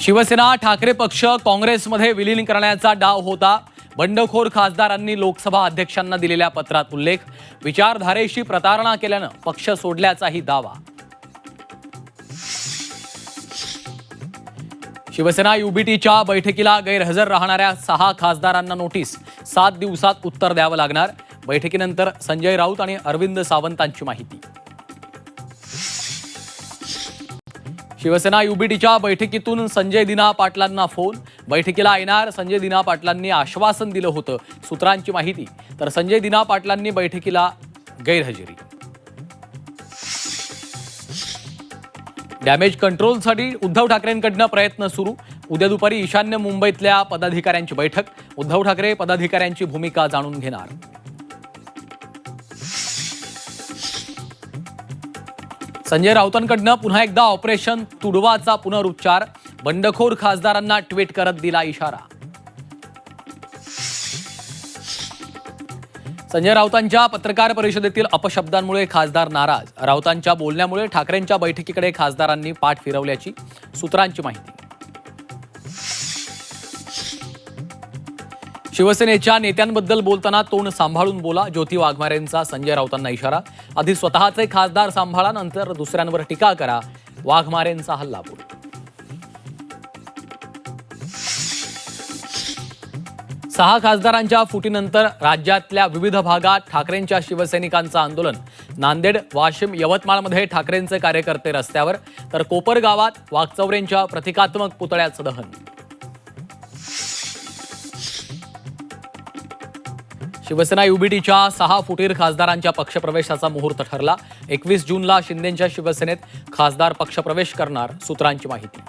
शिवसेना ठाकरे पक्ष काँग्रेसमध्ये विलीन करण्याचा डाव होता। बंडखोर खासदारांनी लोकसभा अध्यक्षांना दिलेल्या पत्रात उल्लेख, विचारधारेशी प्रतारणा केल्यानं पक्ष सोडल्याचाही दावा। शिवसेना युबीटीच्या बैठकीला गैरहजर राहणाऱ्या 6 खासदारांना नोटीस, 7 दिवसात उत्तर द्यावं लागणार। बैठकीनंतर संजय राऊत आणि अरविंद सावंतांची माहिती। शिवसेना युबीटीच्या बैठकीतून संजय दिना पाटलांना फोन, बैठकीला येणार संजय दिना पाटलांनी आश्वासन दिलं होतं, सूत्रांची माहिती। तर संजय दिना पाटलांनी बैठकीला गैरहजेरी। डॅमेज कंट्रोलसाठी उद्धव ठाकरेंकडून प्रयत्न सुरू, उद्या दुपारी ईशान्य मुंबईतल्या पदाधिकाऱ्यांची बैठक, उद्धव ठाकरे पदाधिकाऱ्यांची भूमिका जाणून घेणार। संजय राऊतांकडून पुन्हा एकदा ऑपरेशन तुडवाचा पुनरुच्चार, बंडखोर खासदारांना ट्विट करत दिला इशारा। संजय राऊतांच्या पत्रकार परिषदेतील अपशब्दांमुळे खासदार नाराज, राऊतांच्या बोलण्यामुळे ठाकरेंच्या बैठकीकडे खासदारांनी पाठ फिरवल्याची सूत्रांची माहिती। शिवसेनेच्या नेत्यांबद्दल बोलताना तोंड सांभाळून बोला, ज्योती वाघमारेंचा संजय राऊतांना इशारा। आधी स्वतःचे खासदार सांभाळा, नंतर दुसऱ्यांवर टीका करा, वाघमारेंचा हल्लाबोल। सहा खासदारांच्या फुटीनंतर राज्यातल्या विविध भागात ठाकरेंच्या शिवसैनिकांचं आंदोलन, नांदेड, वाशिम, यवतमाळमध्ये ठाकरेंचे कार्यकर्ते रस्त्यावर, तर कोपरगावात वाकचौरेंच्या प्रतिकात्मक पुतळ्याचं दहन। शिवसेना युबीटीच्या 6 फुटीर खासदारांच्या पक्षप्रवेशाचा मुहूर्त ठरला। 21 जूनला शिंदेंच्या शिवसेनेत खासदार पक्षप्रवेश करणार, सूत्रांची माहिती।